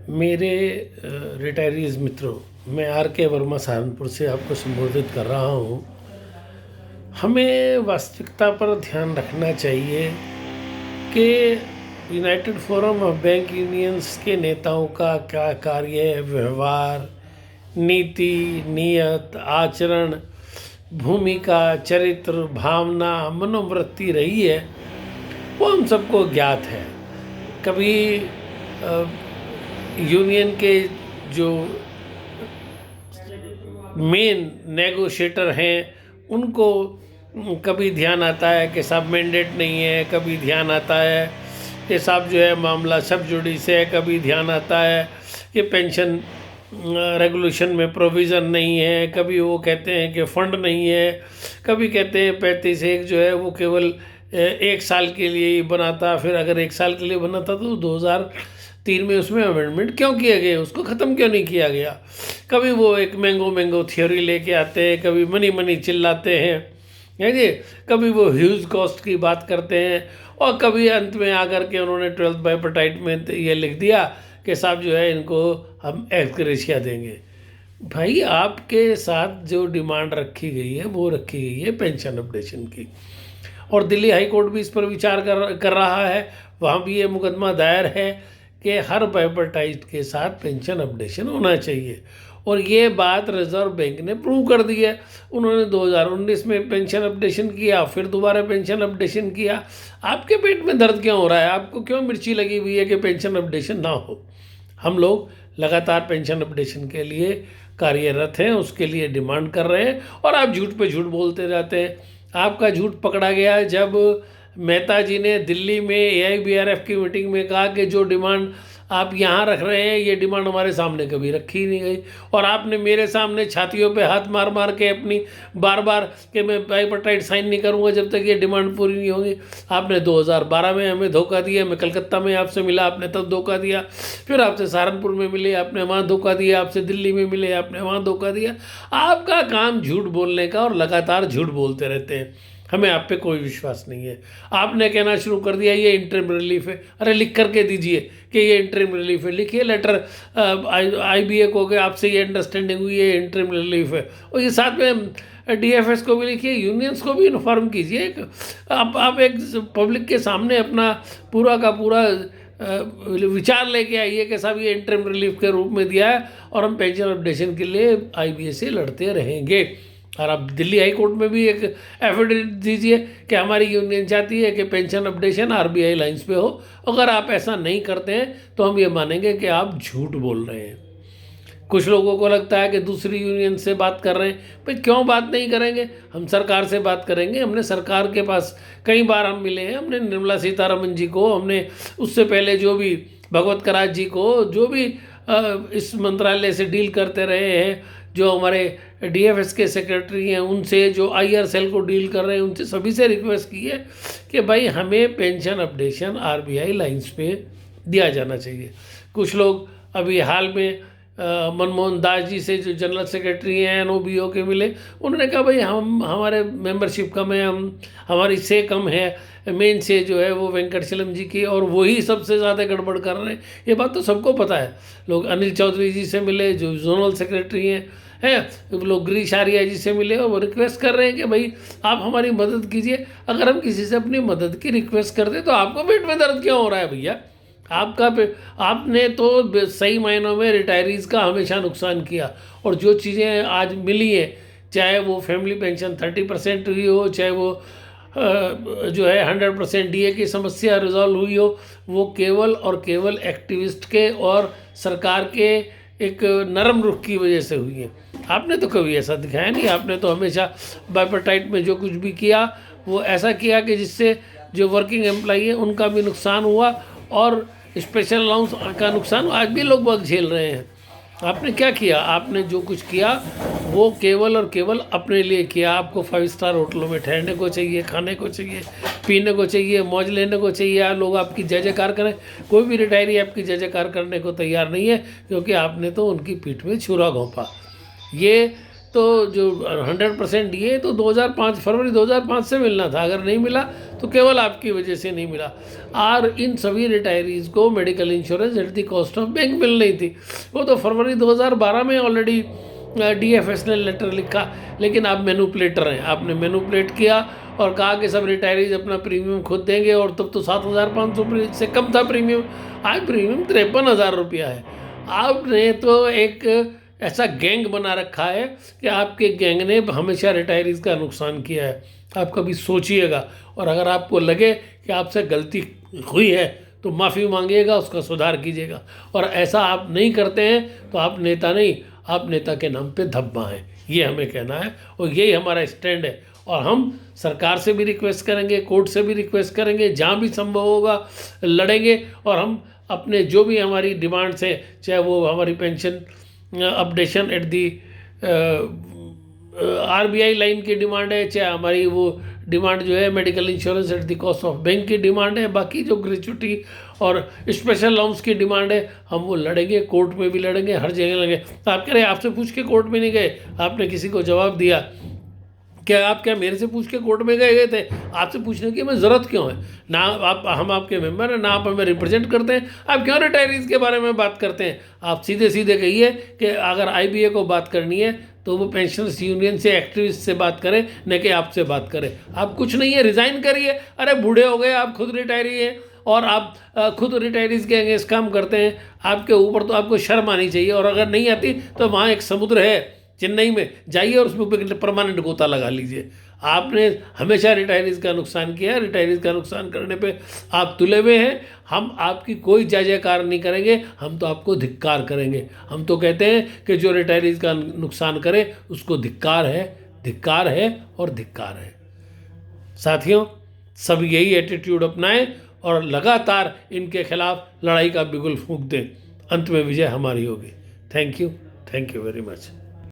मेरे रिटायरीज मित्रों, मैं आर के वर्मा सहारनपुर से आपको संबोधित कर रहा हूँ। हमें वास्तविकता पर ध्यान रखना चाहिए कि United forum of bank unions के नेताओं का क्या कार्य, व्यवहार, नीति, नियत, आचरण, भूमिका, चरित्र, भावना, मनोवृत्ति रही है, वो हम सबको ज्ञात है। कभी यूनियन के जो मेन नेगोशिएटर हैं उनको कभी ध्यान आता है कि सब मैंडेट नहीं है, कभी ध्यान आता है कि सब जो है मामला सब जुडिस है, कभी ध्यान आता है कि पेंशन रेगुलेशन में प्रोविज़न नहीं है, कभी वो कहते हैं कि फंड नहीं है, कभी कहते हैं 35(1) जो है वो केवल 1 साल के लिए ही बना था। फिर अगर 1 साल के लिए बना था तो 2003 में उसमें अमेंडमेंट क्यों किया गया, उसको ख़त्म क्यों नहीं किया गया। कभी वो एक मैंगो थ्योरी लेके आते हैं, कभी मनी चिल्लाते हैं, है जी, कभी वो ह्यूज कॉस्ट की बात करते हैं, और कभी अंत में आकर के उन्होंने 12th बाइपर्टाइट में ये लिख दिया कि साहब जो है इनको हम एक्सग्रेशिया देंगे। भाई, आपके साथ जो डिमांड रखी गई है वो रखी गई है पेंशन अपडेशन की, और दिल्ली हाई कोर्ट भी इस पर विचार कर रहा है। वहाँ भी ये मुकदमा दायर है कि हर बाइपर्टाइज के साथ पेंशन अपडेशन होना चाहिए, और ये बात रिजर्व बैंक ने प्रूव कर दी है। उन्होंने 2019 में पेंशन अपडेशन किया, फिर दोबारा पेंशन अपडेशन किया। आपके पेट में दर्द क्यों हो रहा है? आपको क्यों मिर्ची लगी हुई है कि पेंशन अपडेशन ना हो? हम लोग लगातार पेंशन अपडेशन के लिए कार्यरत हैं, उसके लिए डिमांड कर रहे हैं, और आप झूठ पे झूठ बोलते रहते हैं। आपका झूठ पकड़ा गया जब मेहता जी ने दिल्ली में AIBRF की मीटिंग में कहा कि जो डिमांड आप यहाँ रख रहे हैं ये डिमांड हमारे सामने कभी रखी ही नहीं गई, और आपने मेरे सामने छातियों पे हाथ मार मार के अपनी बार कि मैं बाइपर्टाइट साइन नहीं करूँगा जब तक ये डिमांड पूरी नहीं होगी। आपने 2012 में हमें धोखा दिया। मैं कलकत्ता में आपसे मिला, आपने तब धोखा दिया। फिर आपसे सहारनपुर में मिले, आपने वहाँ धोखा दिया। आपसे दिल्ली में मिले, आपने वहाँ धोखा दिया। आपका काम झूठ बोलने का, और लगातार झूठ बोलते रहते हैं। हमें आप पे कोई विश्वास नहीं है। आपने कहना शुरू कर दिया ये इंटरिम रिलीफ है। अरे लिख करके दीजिए कि ये इंटरिम रिलीफ है, लिखिए लेटर IBA को कि आपसे ये अंडरस्टैंडिंग हुई है, इंटरिम रिलीफ है, और ये साथ में DFS को भी लिखिए, यूनियंस को भी इन्फॉर्म कीजिए। आप एक पब्लिक के सामने अपना पूरा का पूरा विचार लेके आइए कि साहब ये इंटरिम रिलीफ के रूप में दिया है, और हम पेंशन अपडेशन के लिए IBA से लड़ते रहेंगे। और आप दिल्ली हाई कोर्ट में भी एक एफिडेविट दीजिए कि हमारी यूनियन चाहती है कि पेंशन अपडेशन RBI लाइंस पे हो। अगर आप ऐसा नहीं करते हैं तो हम ये मानेंगे कि आप झूठ बोल रहे हैं। कुछ लोगों को लगता है कि दूसरी यूनियन से बात कर रहे हैं। भाई, क्यों बात नहीं करेंगे? हम सरकार से बात करेंगे। हमने सरकार के पास कई बार हम मिले हैं। हमने निर्मला सीतारमन जी को, हमने उससे पहले जो भी भगवत कराज जी को, जो भी इस मंत्रालय से डील करते रहे हैं, जो हमारे DFS के सेक्रेटरी हैं उनसे, जो IR सेल को डील कर रहे हैं उनसे, सभी से रिक्वेस्ट की है कि भाई हमें पेंशन अपडेशन RBI लाइंस पे दिया जाना चाहिए। कुछ लोग अभी हाल में मनमोहन दास जी से, जो जनरल सेक्रेटरी हैं NOBO के, मिले। उन्होंने कहा भाई हमारे मेंबरशिप कम है, हमारी से कम है, मेन से जो है वो वेंकटचलम जी की, और वही सबसे ज़्यादा गड़बड़ कर रहे हैं। ये बात तो सबको पता है। लोग अनिल चौधरी जी से मिले, जो जोनल सेक्रेटरी हैं, लोग गिरीश आर्या जी से मिले, और वो रिक्वेस्ट कर रहे हैं कि भाई आप हमारी मदद कीजिए। अगर हम किसी से अपनी मदद की रिक्वेस्ट करते तो आपको पेट में दर्द क्यों हो रहा है भैया? आपने तो सही मायनों में रिटायरीज़ का हमेशा नुकसान किया, और जो चीज़ें आज मिली हैं, चाहे वो फैमिली पेंशन 30% हुई हो, चाहे वो जो है 100% DA की समस्या रिजॉल्व हुई हो, वो केवल और केवल एक्टिविस्ट के और सरकार के एक नरम रुख की वजह से हुई है। आपने तो कभी ऐसा दिखाया नहीं। आपने तो हमेशा बाइपर्टाइट में जो कुछ भी किया वो ऐसा किया कि जिससे जो वर्किंग एम्प्लॉई है उनका भी नुकसान हुआ, और स्पेशल अलाउंस का नुकसान आज भी लोग बाग झेल रहे हैं। आपने क्या किया? आपने जो कुछ किया वो केवल और केवल अपने लिए किया। आपको 5 स्टार होटलों में ठहरने को चाहिए, खाने को चाहिए, पीने को चाहिए, मौज लेने को चाहिए। लोग आपकी जय जयकार करें। कोई भी रिटायरी आपकी जय जयकार करने को तैयार नहीं है, क्योंकि आपने तो उनकी पीठ में छुरा घोंपा। ये तो जो 100% दिए तो 2005 फरवरी 2005 से मिलना था, अगर नहीं मिला तो केवल आपकी वजह से नहीं मिला। और इन सभी रिटायरीज़ को medical insurance at the cost of bank मिल रही थी। वो तो फरवरी 2012 में ऑलरेडी DFS ने लेटर लिखा, लेकिन आप मैनिपुलेटर हैं, आपने मैनिपुलेट किया और कहा कि सब रिटायरीज अपना प्रीमियम खुद देंगे, और तब तो 7,500 से कम था प्रीमियम, आज प्रीमियम 53,000 रुपया है। आपने तो एक ऐसा गैंग बना रखा है कि आपके गैंग ने हमेशा रिटायरीज का नुकसान किया है। आप कभी सोचिएगा, और अगर आपको लगे कि आपसे गलती हुई है तो माफ़ी मांगिएगा, उसका सुधार कीजिएगा। और ऐसा आप नहीं करते हैं तो आप नेता नहीं, आप नेता के नाम पे धब्बा हैं, ये हमें कहना है और यही हमारा स्टैंड है। और हम सरकार से भी रिक्वेस्ट करेंगे, कोर्ट से भी रिक्वेस्ट करेंगे, जहाँ भी संभव होगा लड़ेंगे। और हम अपने जो भी हमारी डिमांड्स हैं, चाहे वो हमारी pension updation at the RBI line की डिमांड है, चाहे हमारी वो डिमांड जो है medical insurance at the cost of bank की डिमांड है, बाकी जो ग्रेचुटी और स्पेशल अलाउंस की डिमांड है, हम वो लड़ेंगे, कोर्ट में भी लड़ेंगे, हर जगह लड़ेंगे। तो आप कह रहे हैं आपसे पूछ के कोर्ट में नहीं गए, आपने किसी को जवाब दिया, क्या आप क्या मेरे से पूछ के कोर्ट में गए थे? आपसे पूछने की हमें ज़रूरत क्यों है? ना आप, हम आपके मेंबर हैं, ना आप हमें रिप्रेजेंट करते हैं, आप क्यों रिटायरीज़ के बारे में बात करते हैं? आप सीधे सीधे कहिए कि अगर IBA को बात करनी है तो वो पेंशनर्स यूनियन से, एक्टिविस्ट से बात करें, न कि आपसे बात करें। आप कुछ नहीं है, रिज़ाइन करिए। अरे बूढ़े हो गए, आप खुद रिटायरी हैं और आप खुद रिटायरीज़ के अगेंस्ट काम करते हैं, आपके ऊपर तो आपको शर्म आनी चाहिए। और अगर नहीं आती तो वहाँ एक समुद्र है चेन्नई में, जाइए और उसमें परमानेंट गोता लगा लीजिए। आपने हमेशा रिटायरीज़ का नुकसान किया, रिटायरीज़ का नुकसान करने पे आप तुले हुए हैं। हम आपकी कोई जय जयकार नहीं करेंगे, हम तो आपको धिक्कार करेंगे। हम तो कहते हैं कि जो रिटायरीज़ का नुकसान करे उसको धिक्कार है, धिक्कार है और धिक्कार है। साथियों, सब यही एटीट्यूड अपनाएं और लगातार इनके खिलाफ लड़ाई का बिगुल फूंक दें। अंत में विजय हमारी होगी। Thank you very much.